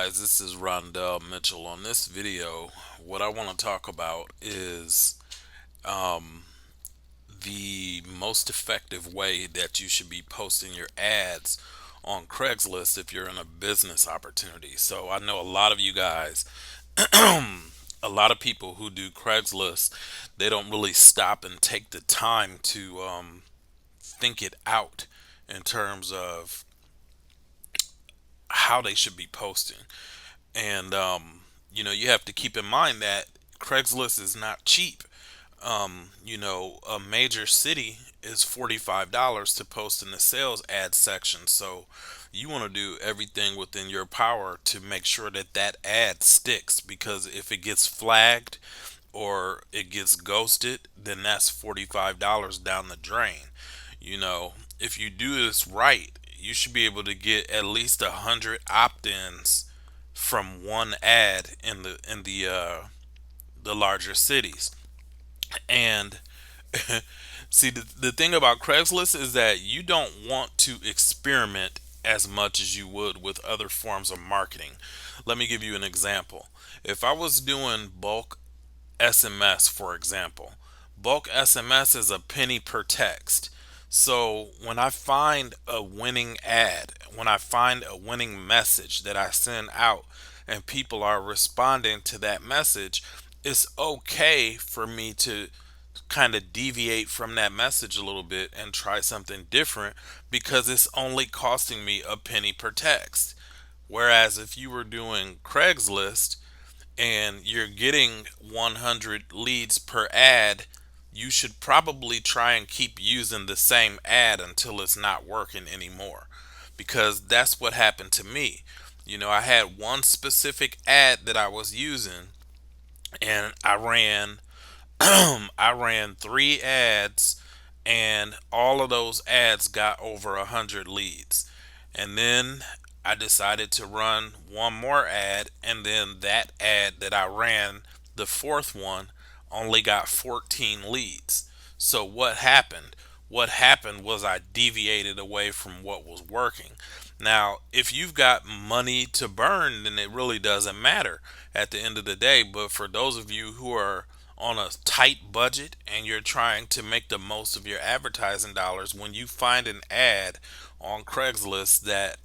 guys, this is Rondell Mitchell. On this video, what I want to talk about is the most effective way that you should be posting your ads on Craigslist if you're in a business opportunity. So I know a lot of you guys, a lot of people who do Craigslist, they don't really stop and take the time to think it out in terms of how they should be posting. And you have to keep in mind that Craigslist is not cheap. A major city is $45 to post in the sales ad section. So you want to do everything within your power to make sure that that ad sticks, because if it gets flagged or it gets ghosted, then that's $45 down the drain. If you do this right, you should be able to get at least 100 opt-ins from one ad in the larger cities. And see, the thing about Craigslist is that you don't want to experiment as much as you would with other forms of marketing. Let me give you an example. If I was doing bulk SMS, for example, bulk SMS is a penny per text. So when I find a winning ad, when I find a winning message that I send out and people are responding to that message, it's okay for me to kind of deviate from that message a little bit and try something different, because it's only costing me a penny per text. Whereas if you were doing Craigslist and you're getting 100 leads per ad, you should probably try and keep using the same ad until it's not working anymore. Because that's what happened to me. I had one specific ad that I was using, and I ran three ads, and all of those ads got over 100 leads. And then I decided to run one more ad, and then that ad that I ran, the fourth one, only got 14 leads. So what happened? What happened was I deviated away from what was working. Now, if you've got money to burn, then it really doesn't matter at the end of the day. But for those of you who are on a tight budget and you're trying to make the most of your advertising dollars, when you find an ad on Craigslist that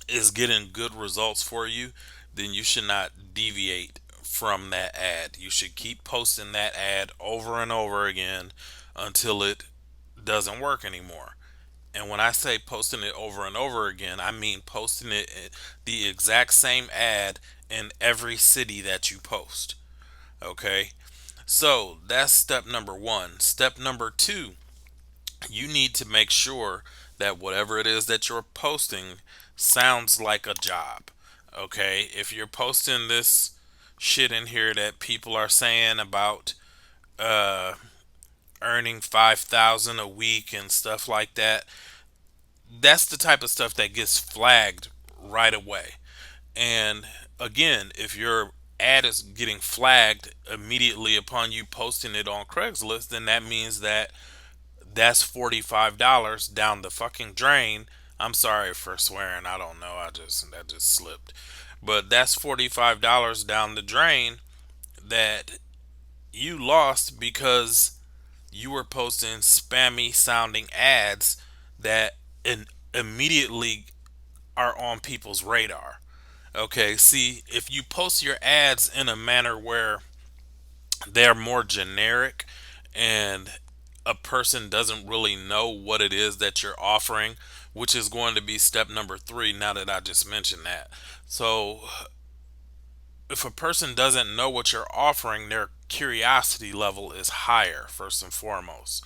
is getting good results for you, then you should not deviate from that ad. You should keep posting that ad over and over again until it doesn't work anymore. And when I say posting it over and over again, I mean posting it the exact same ad in every city that you post. Okay? So that's step number one. Step number two, you need to make sure that whatever it is that you're posting sounds like a job. Okay? If you're posting this shit in here that people are saying about uh earning 5,000 a week and stuff like that, that's the type of stuff that gets flagged right away. And again, if your ad is getting flagged immediately upon you posting it on Craigslist, then that means that that's $45 down the fucking drain. I'm sorry for swearing. I don't know. That just slipped. But that's $45 down the drain that you lost because you were posting spammy sounding ads that immediately are on people's radar. Okay, see, if you post your ads in a manner where they're more generic and a person doesn't really know what it is that you're offering, which is going to be step number three now that I just mentioned that. So, if a person doesn't know what you're offering, their curiosity level is higher, first and foremost.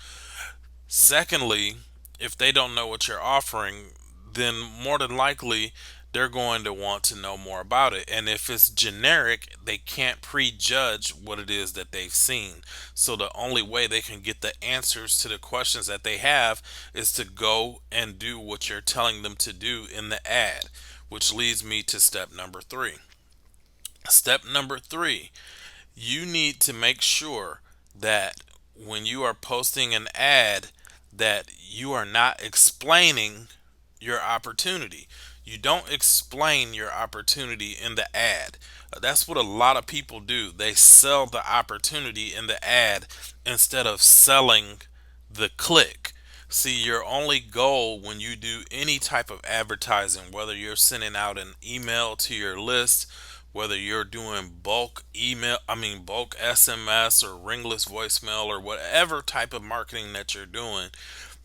Secondly, if they don't know what you're offering, then more than likely they're going to want to know more about it. And if it's generic, they can't prejudge what it is that they've seen. So the only way they can get the answers to the questions that they have is to go and do what you're telling them to do in the ad, which leads me to step number three. Step number three, you need to make sure that when you are posting an ad, that you are not explaining your opportunity. You don't explain your opportunity in the ad. That's what a lot of people do. They sell the opportunity in the ad instead of selling the click. See, your only goal when you do any type of advertising, whether you're sending out an email to your list, whether you're doing bulk SMS or ringless voicemail or whatever type of marketing that you're doing,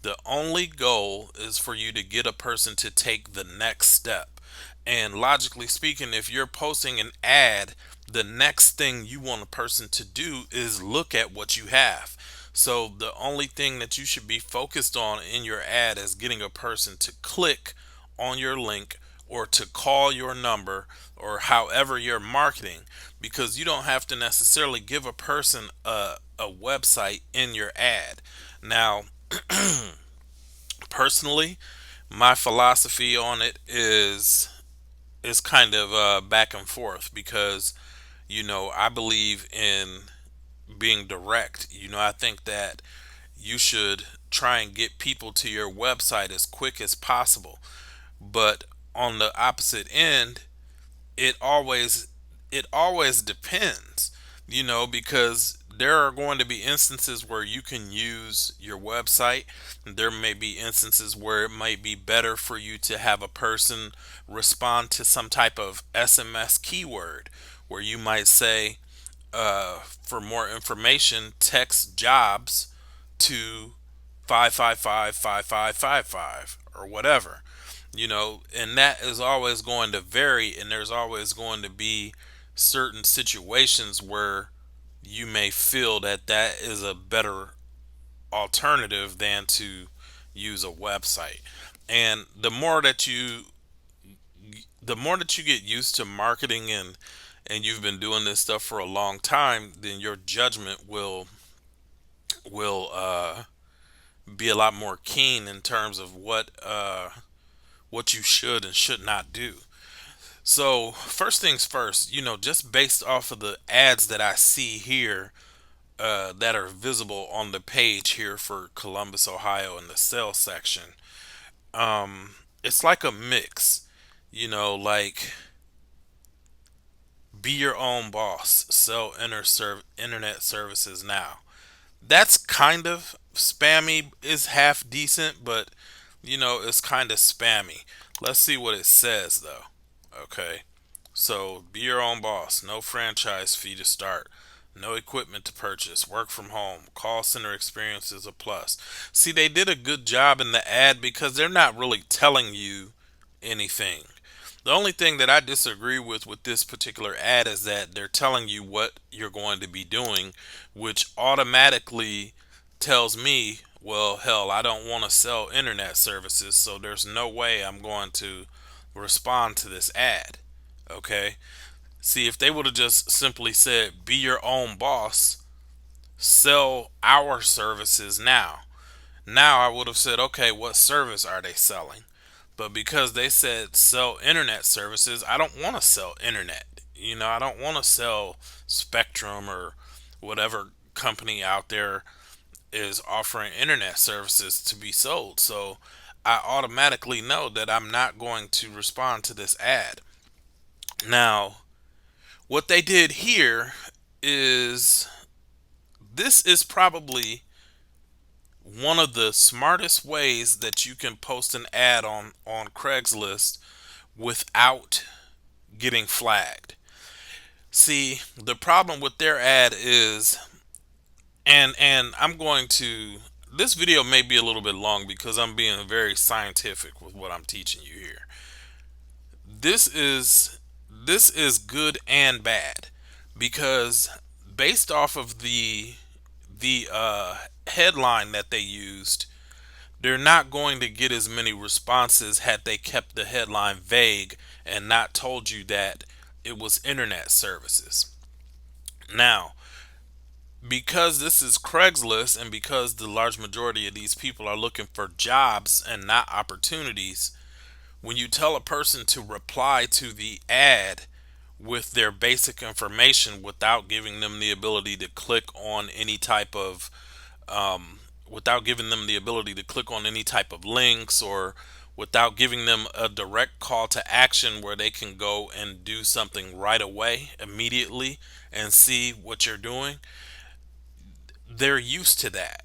the only goal is for you to get a person to take the next step. And logically speaking, if you're posting an ad, the next thing you want a person to do is look at what you have. So the only thing that you should be focused on in your ad is getting a person to click on your link or to call your number or however you're marketing, because you don't have to necessarily give a person a website in your ad. Now, personally, my philosophy on it is kind of back and forth, because I believe in being direct. I think that you should try and get people to your website as quick as possible. But on the opposite end, it always it always depends, because there are going to be instances where you can use your website. There may be instances where it might be better for you to have a person respond to some type of SMS keyword, where you might say, for more information, text jobs to 555 or whatever. And that is always going to vary, and there's always going to be certain situations where you may feel that that is a better alternative than to use a website. And the more that you get used to marketing, and you've been doing this stuff for a long time, then your judgment will be a lot more keen in terms of what you should and should not do. So, first things first, just based off of the ads that I see here, that are visible on the page here for Columbus, Ohio, in the sales section, it's like a mix, like be your own boss, sell internet services now. That's kind of spammy, is half decent, but it's kind of spammy. Let's see what it says though. Okay. So be your own boss, no franchise fee to start, no equipment to purchase, work from home, call center experience is a plus. See, they did a good job in the ad because they're not really telling you anything. The only thing that I disagree with this particular ad is that they're telling you what you're going to be doing, which automatically tells me, well, hell, I don't want to sell internet services, so there's no way I'm going to respond to this ad. Okay? See, if they would have just simply said, be your own boss, sell our services now. Now I would have said, okay, what service are they selling? But because they said sell internet services, I don't want to sell internet. I don't want to sell Spectrum or whatever company out there is offering internet services to be sold. So I automatically know that I'm not going to respond to this ad. Now, what they did here is, this is probably one of the smartest ways that you can post an ad on Craigslist without getting flagged. See, the problem with their ad is, and I'm going to, this video may be a little bit long because I'm being very scientific with what I'm teaching you here. This is good and bad, because based off of the headline that they used, they're not going to get as many responses had they kept the headline vague and not told you that it was internet services. Now, because this is Craigslist, and because the large majority of these people are looking for jobs and not opportunities, when you tell a person to reply to the ad with their basic information without giving them the ability to click on any type of without giving them the ability to click on any type of links or without giving them a direct call to action where they can go and do something right away, immediately, and see what you're doing, they're used to that.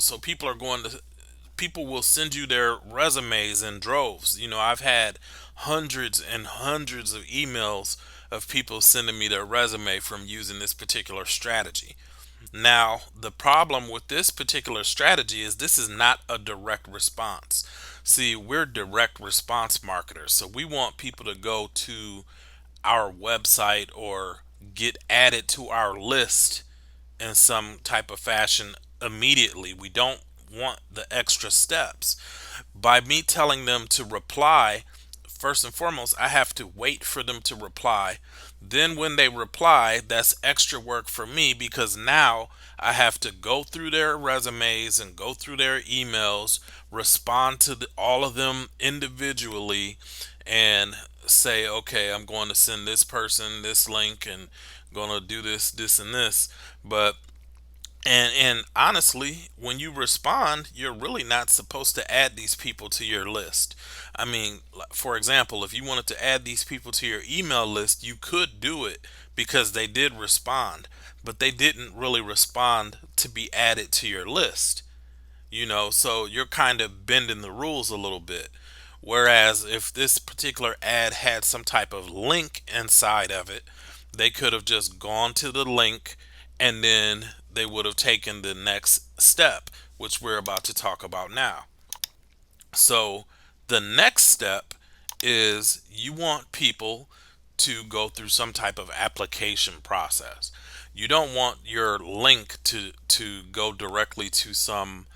So people will send you their resumes in droves. I've had hundreds and hundreds of emails of people sending me their resume from using this particular strategy. Now, the problem with this particular strategy is this is not a direct response. See, we're direct response marketers, so we want people to go to our website or get added to our list in some type of fashion immediately. We don't want the extra steps. By me telling them to reply, first and foremost, I have to wait for them to reply. Then, when they reply, that's extra work for me because now I have to go through their resumes and go through their emails, respond to all of them individually, and say, okay, I'm going to send this person this link and going to do this, this, and this. But and honestly, when you respond, you're really not supposed to add these people to your list. I mean, for example, if you wanted to add these people to your email list, you could do it because they did respond, but they didn't really respond to be added to your list. So you're kind of bending the rules a little bit. Whereas if this particular ad had some type of link inside of it, they could have just gone to the link and then they would have taken the next step, which we're about to talk about now. So the next step is you want people to go through some type of application process. You don't want your link to go directly to some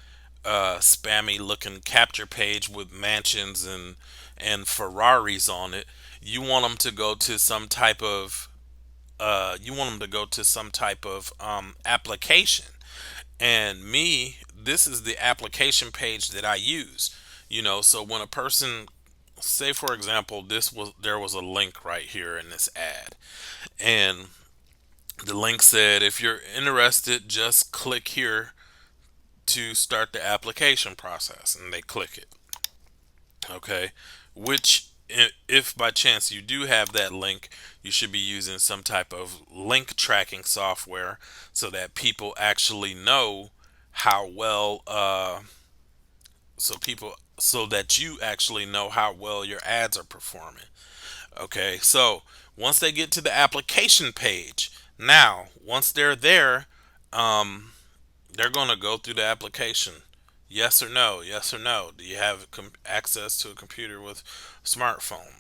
spammy looking capture page with mansions and Ferraris on it. You want them to go to some type of application. And this is the application page that I use. So when a person, say for example, there was a link right here in this ad, and the link said, if you're interested, just click here to start the application process, and they click it. Okay, which if by chance you do have that link, you should be using some type of link tracking software so that people actually know how well so that you actually know how well your ads are performing. Okay, so once they get to the application page, now once they're there, um, they're going to go through the application. Yes or no? Yes or no? Do you have access to a computer with a smartphone?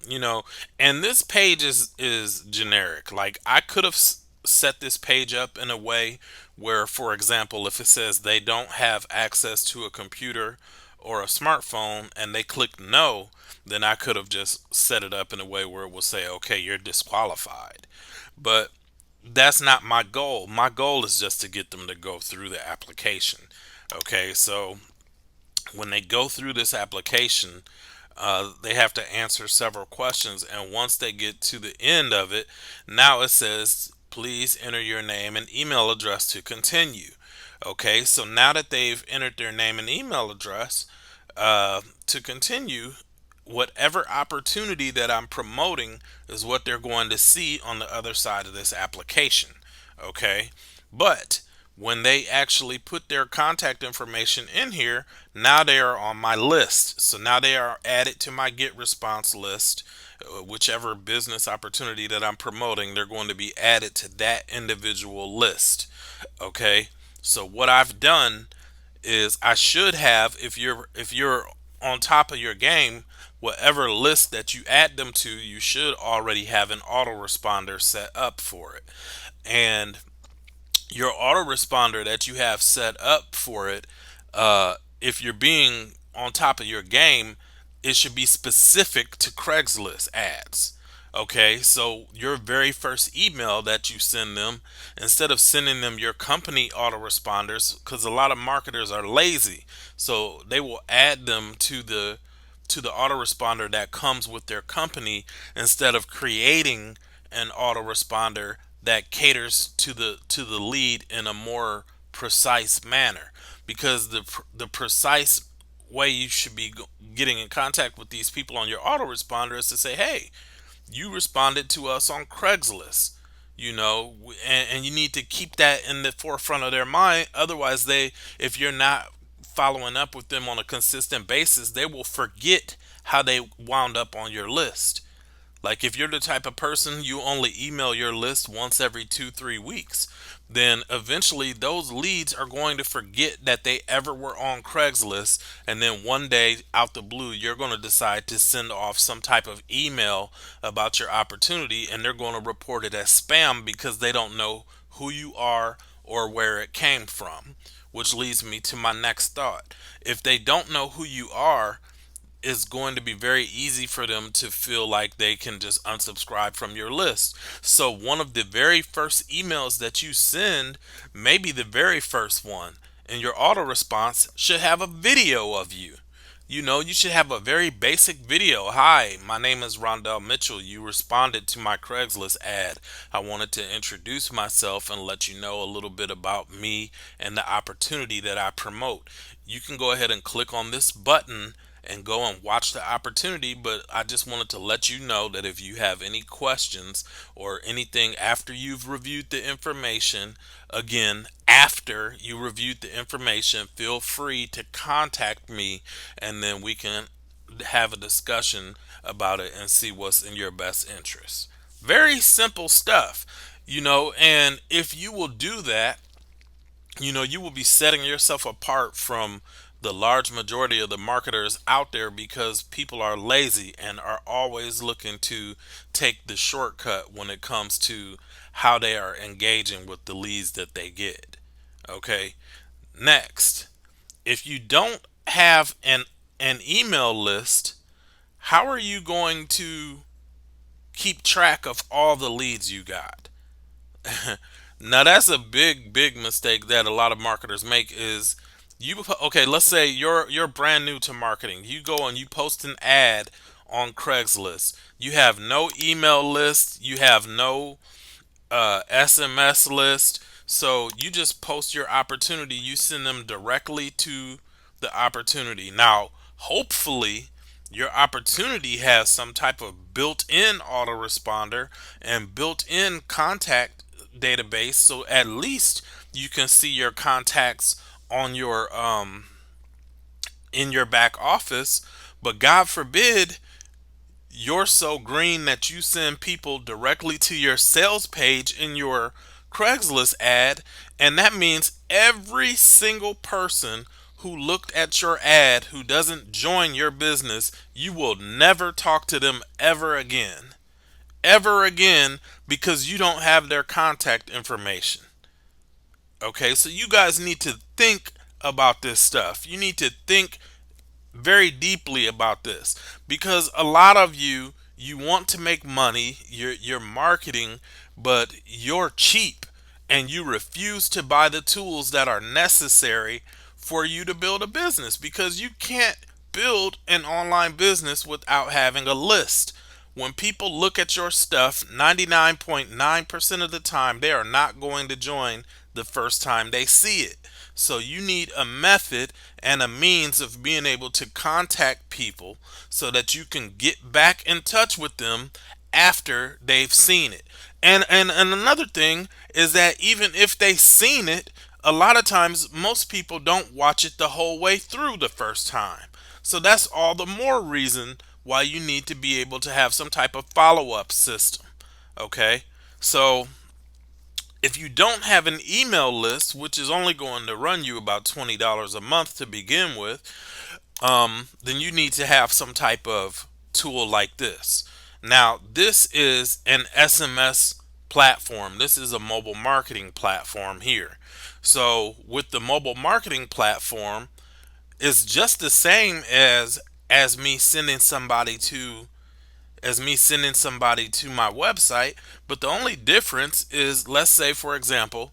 And this page is generic. Like I could have set this page up in a way where, for example, if it says they don't have access to a computer or a smartphone and they click no, then I could have just set it up in a way where it will say, okay, you're disqualified. But that's not my goal. My goal is just to get them to go through the application. Okay, so when they go through this application, they have to answer several questions. And once they get to the end of it, now it says, please enter your name and email address to continue. Okay, so now that they've entered their name and email address to continue, whatever opportunity that I'm promoting is what they're going to see on the other side of this application. Okay, but when they actually put their contact information in here, now they are on my list. So now they are added to my get response list. Whichever business opportunity that I'm promoting, they're going to be added to that individual list. Okay, so what I've done is I should have, if you're on top of your game, whatever list that you add them to, you should already have an autoresponder set up for it. And your autoresponder that you have set up for it, if you're being on top of your game, it should be specific to Craigslist ads. Okay, so your very first email that you send them, instead of sending them your company autoresponders, because a lot of marketers are lazy, so they will add them to the autoresponder that comes with their company instead of creating an autoresponder that caters to the lead in a more precise manner, because the precise way you should be getting in contact with these people on your autoresponder is to say, hey, you responded to us on Craigslist, and you need to keep that in the forefront of their mind. Otherwise, if you're not following up with them on a consistent basis, they will forget how they wound up on your list. Like if you're the type of person you only email your list once every 2, 3 weeks, then eventually those leads are going to forget that they ever were on Craigslist. And then one day out the blue, you're going to decide to send off some type of email about your opportunity, and they're going to report it as spam because they don't know who you are or where it came from. Which leads me to my next thought. If they don't know who you are, it's going to be very easy for them to feel like they can just unsubscribe from your list. So, one of the very first emails that you send, maybe the very first one, and your auto response should have a video of you. You should have a very basic video. Hi, my name is Rondell Mitchell. You responded to my Craigslist ad. I wanted to introduce myself and let you know a little bit about me and the opportunity that I promote. You can go ahead and click on this button and go and watch the opportunity, but I just wanted to let you know that if you have any questions or anything after you've reviewed the information, again, after you reviewed the information, feel free to contact me, and then we can have a discussion about it and see what's in your best interest. Very simple stuff, and if you will do that, you will be setting yourself apart from the large majority of the marketers out there, because people are lazy and are always looking to take the shortcut when it comes to how they are engaging with the leads that they get. Okay. Next, if you don't have an email list, how are you going to keep track of all the leads you got? Now that's a big mistake that a lot of marketers make. Is okay, let's say you're brand new to marketing. You go and you post an ad on Craigslist. You have no email list, you have no SMS list. So you just post your opportunity, you send them directly to the opportunity. Now, hopefully, your opportunity has some type of built-in autoresponder and built-in contact database, so at least you can see your contacts on your in your back office. But God forbid you're so green that you send people directly to your sales page in your Craigslist ad, and that means every single person who looked at your ad who doesn't join your business, you will never talk to them ever again. Ever again, because you don't have their contact information. Okay, so you guys need to think about this stuff. You need to think very deeply about this, because a lot of you want to make money, you're marketing, but you're cheap and you refuse to buy the tools that are necessary for you to build a business, because you can't build an online business without having a list. When people look at your stuff, 99.9% of the time they are not going to join the first time they see it. So you need a method and a means of being able to contact people so that you can get back in touch with them after they've seen it. And another thing is that even if they've seen it, a lot of times most people don't watch it the whole way through the first time. So that's all the more reason why you need to be able to have some type of follow-up system. Okay? So if you don't have an email list, which is only going to run you about $20 a month to begin with, then you need to have some type of tool like this. Now, this is an SMS platform. This is a mobile marketing platform here. So, with the mobile marketing platform, it's just the same as me sending somebody to my website, but the only difference is, let's say for example,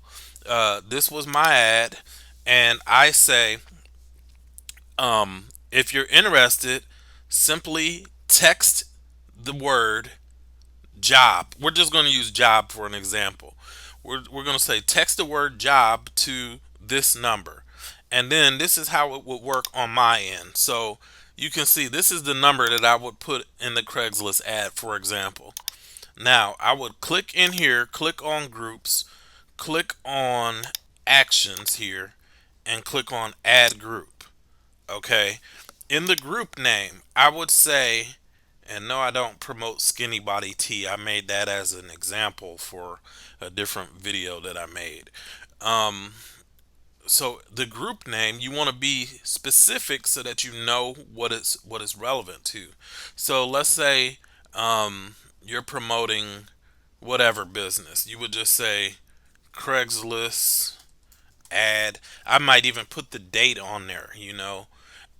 this was my ad, and I say, if you're interested, simply text the word job. We're just going to use job for an example. We're going to say text the word job to this number. And then this is how it would work on my end. So you can see this is the number that I would put in the Craigslist ad, for example. Now I would click in here, click on groups, click on actions here, and click on add group. Okay. In the group name, I would say, and no, I don't promote skinny body tea. I made that as an example for a different video that I made. Um, so the group name, you want to be specific so that you know what is relevant to. So let's say you're promoting whatever business. You would just say Craigslist ad. I might even put the date on there,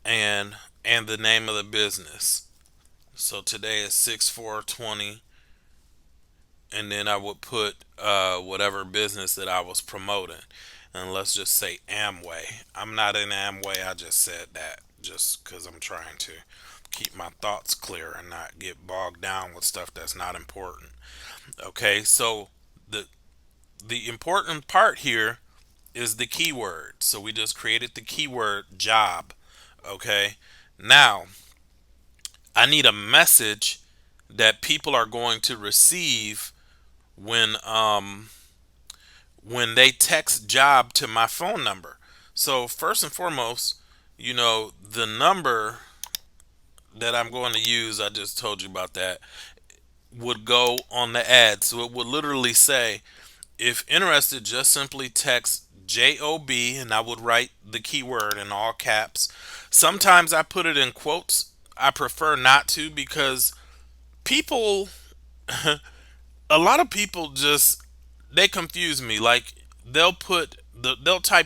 and the name of the business. So today is 6/4/20, and then I would put whatever business that I was promoting. And let's just say Amway. I'm not in Amway. I just said that just because I'm trying to keep my thoughts clear and not get bogged down with stuff that's not important. Okay, so the the important part here is the keyword. So we just created the keyword job. Okay, now I need a message that people are going to receive when when they text job to my phone number. So first and foremost, the number that I'm going to use, I just told you about that, would go on the ad. So it would literally say, if interested, just simply text JOB, and I would write the keyword in all caps. Sometimes I put it in quotes. I prefer not to because people a lot of people just they confuse me. Like they'll type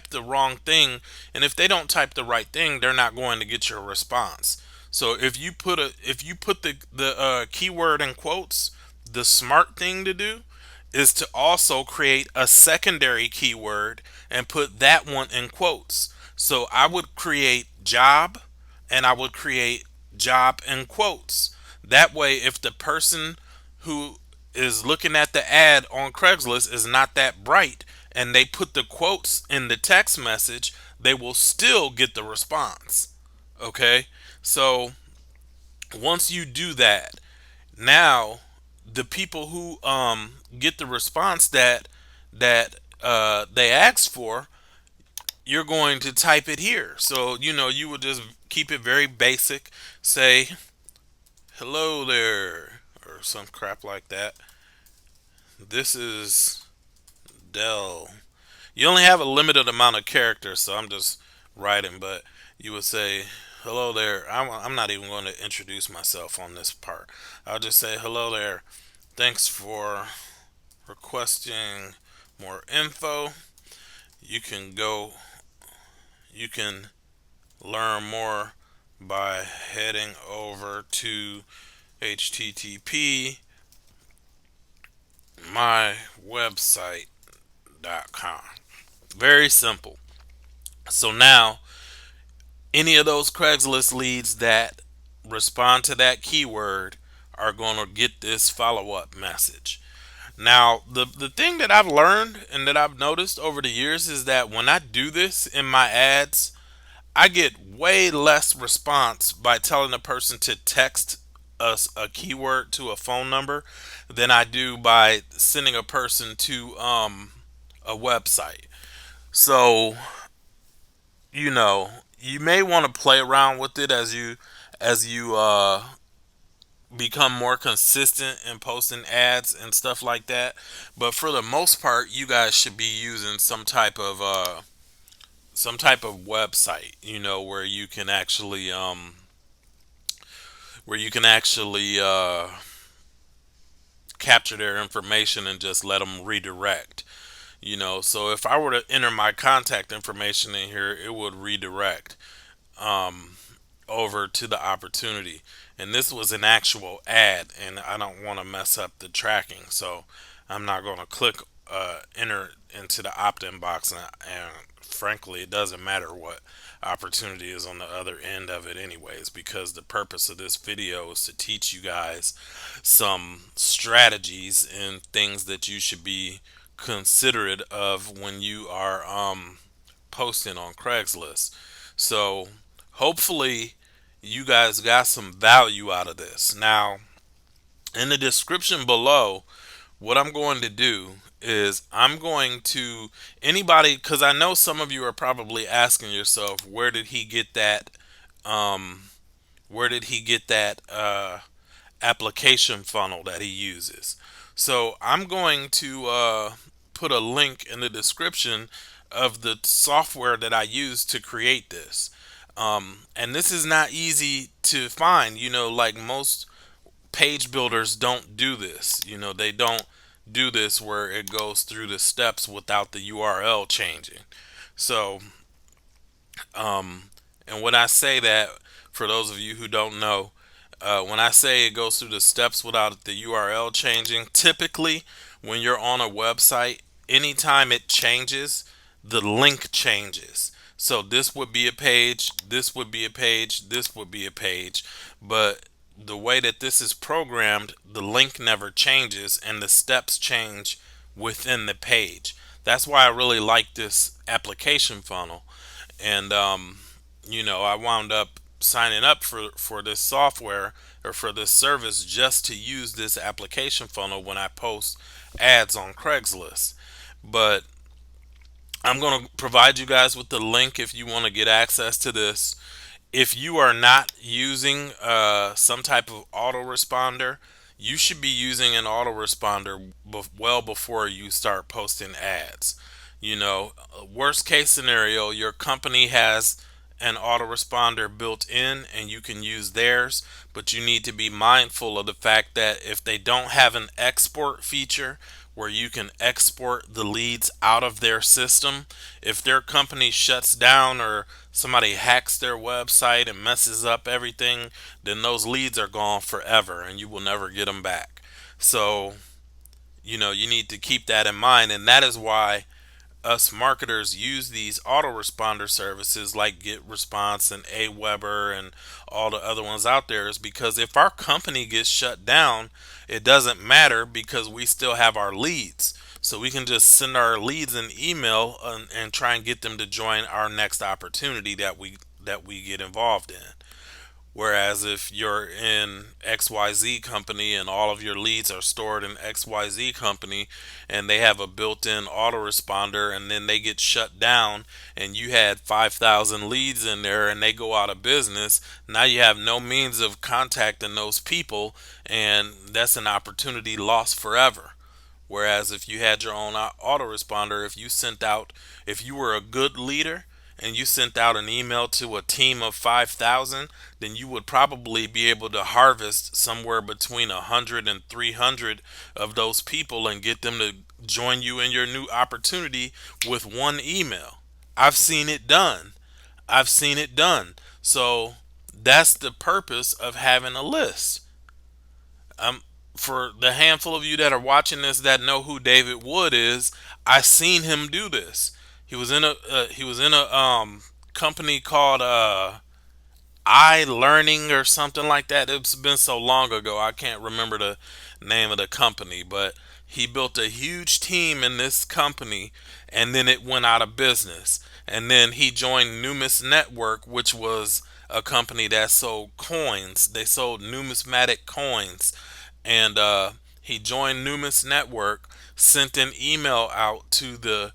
the wrong thing, and if they don't type the right thing, they're not going to get your response. So if you put the keyword in quotes, the smart thing to do is to also create a secondary keyword and put that one in quotes. So I would create job, and I would create job in quotes. That way, if the person who is looking at the ad on Craigslist is not that bright and they put the quotes in the text message, they will still get the response. Okay? So once you do that, now the people who get the response that they asked for, you're going to type it here. So you would just keep it very basic. Say hello there or some crap like that. This is Dell. You only have a limited amount of characters, so I'm just writing, but you would say, hello there. I'm not even going to introduce myself on this part. I'll just say, hello there. Thanks for requesting more info. You can go, you can learn more by heading over to http mywebsite.com. Very simple. So now, any of those Craigslist leads that respond to that keyword are going to get this follow up message. Now, the thing that I've learned and that I've noticed over the years is that when I do this in my ads, I get way less response by telling a person to text us a keyword to a phone number than I do by sending a person to a website. So, you may want to play around with it as you become more consistent in posting ads and stuff like that. But for the most part, you guys should be using some type of website, where you can actually capture their information and just let them redirect. So if I were to enter my contact information in here, it would redirect um, over to the opportunity. And this was an actual ad, and I don't want to mess up the tracking, so I'm not going to click enter into the opt-in box. And frankly, it doesn't matter what opportunity is on the other end of it, anyways, because the purpose of this video is to teach you guys some strategies and things that you should be considerate of when you are posting on Craigslist. So hopefully you guys got some value out of this. Now, in the description below, what I'm going to do is I'm going to anybody, because I know some of you are probably asking yourself, um where did he get that application funnel that he uses. So I'm going to put a link in the description of the software that I use to create this. And this is not easy to find. Like most page builders don't do this. They don't do this where it goes through the steps without the URL changing. So, um, and when I say that, for those of you who don't know, when I say it goes through the steps without the URL changing, typically when you're on a website, anytime it changes, the link changes. So this would be a page, this would be a page, this would be a page, but the way that this is programmed, the link never changes and the steps change within the page. That's why I really like this application funnel. And I wound up signing up for this software or for this service just to use this application funnel when I post ads on Craigslist. But I'm going to provide you guys with the link if you want to get access to this. If you are not using some type of autoresponder, you should be using an autoresponder well before you start posting ads. Worst case scenario, your company has an autoresponder built in and you can use theirs, but you need to be mindful of the fact that if they don't have an export feature where you can export the leads out of their system, if their company shuts down or somebody hacks their website and messes up everything, then those leads are gone forever and you will never get them back. So, you need to keep that in mind, and that is why us marketers use these autoresponder services like GetResponse and Aweber and all the other ones out there, is because if our company gets shut down, it doesn't matter because we still have our leads. So we can just send our leads an email and try and get them to join our next opportunity that we get involved in. Whereas if you're in XYZ company and all of your leads are stored in XYZ company and they have a built-in autoresponder and then they get shut down and you had 5,000 leads in there and they go out of business, now you have no means of contacting those people and that's an opportunity lost forever. Whereas if you had your own autoresponder, if you were a good leader and you sent out an email to a team of 5,000, then you would probably be able to harvest somewhere between 100 and 300 of those people and get them to join you in your new opportunity with one email. I've seen it done. I've seen it done. So that's the purpose of having a list. Um, for the handful of you that are watching this that know who David Wood is, I seen him do this. He was in a company called I Learning or something like that. It's been so long ago I can't remember the name of the company, but he built a huge team in this company and then it went out of business. And then he joined Numis Network, which was a company that sold coins. They sold numismatic coins. And he joined Numis Network, sent an email out to the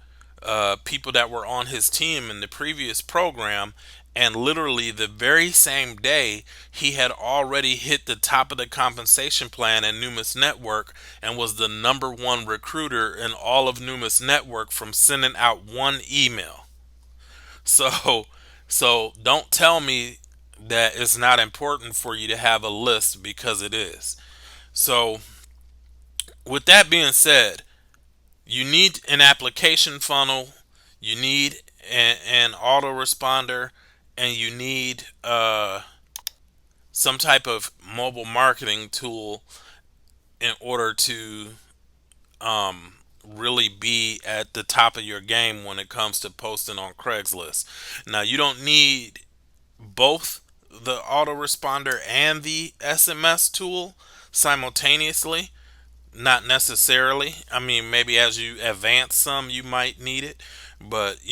people that were on his team in the previous program, and literally the very same day he had already hit the top of the compensation plan at Numis Network and was the number one recruiter in all of Numis Network from sending out one email. So so don't tell me that it's not important for you to have a list, because it is. So with that being said, you need an application funnel, you need an autoresponder, and you need some type of mobile marketing tool in order to really be at the top of your game when it comes to posting on Craigslist. Now, you don't need both the autoresponder and the SMS tool simultaneously. Not necessarily. I mean, maybe as you advance some, you might need it, but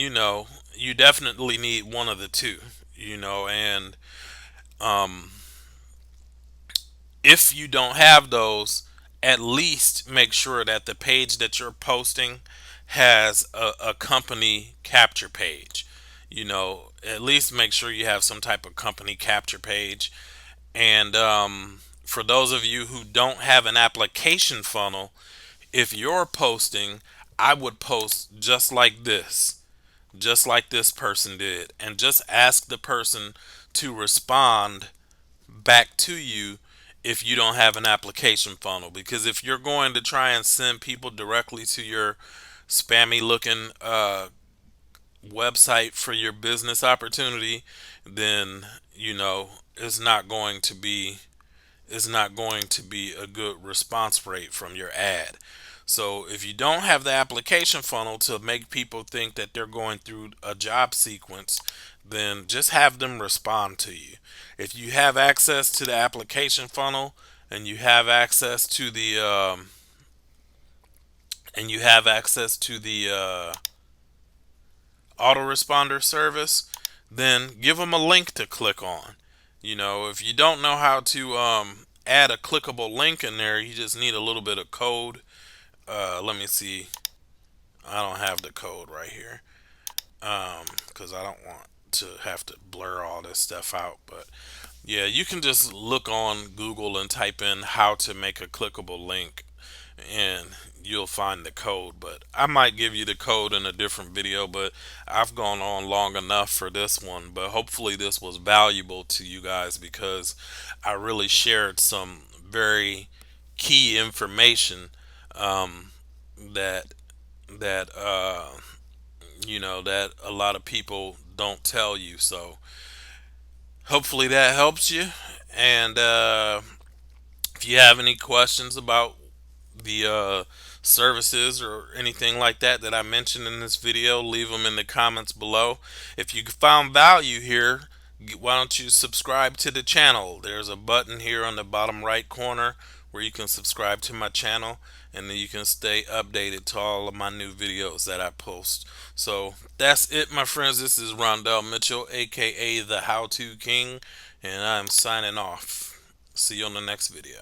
you definitely need one of the two, and um, if you don't have those, at least make sure that the page that you're posting has a company capture page. At least make sure you have some type of company capture page. And for those of you who don't have an application funnel, if you're posting, I would post just like this person did, and just ask the person to respond back to you if you don't have an application funnel. Because if you're going to try and send people directly to your spammy looking website for your business opportunity, then it's not going to be a good response rate from your ad. So if you don't have the application funnel to make people think that they're going through a job sequence, then just have them respond to you. If you have access to the application funnel, and you have access to the autoresponder service, then give them a link to click on. If you don't know how to add a clickable link in there, you just need a little bit of code. Let me see. I don't have the code right here because I don't want to have to blur all this stuff out. But yeah, you can just look on Google and type in how to make a clickable link, and you'll find the code. But I might give you the code in a different video, but I've gone on long enough for this one. But hopefully this was valuable to you guys, because I really shared some very key information um, that that a lot of people don't tell you. So hopefully that helps you. And if you have any questions about the services or anything like that I mentioned in this video, leave them in the comments below. If you found value here, why don't you subscribe to the channel? There's a button here on the bottom right corner where you can subscribe to my channel, and then you can stay updated to all of my new videos that I post. So that's it, my friends. This is Rondell Mitchell, aka the How To King, and I'm signing off. See you on the next video.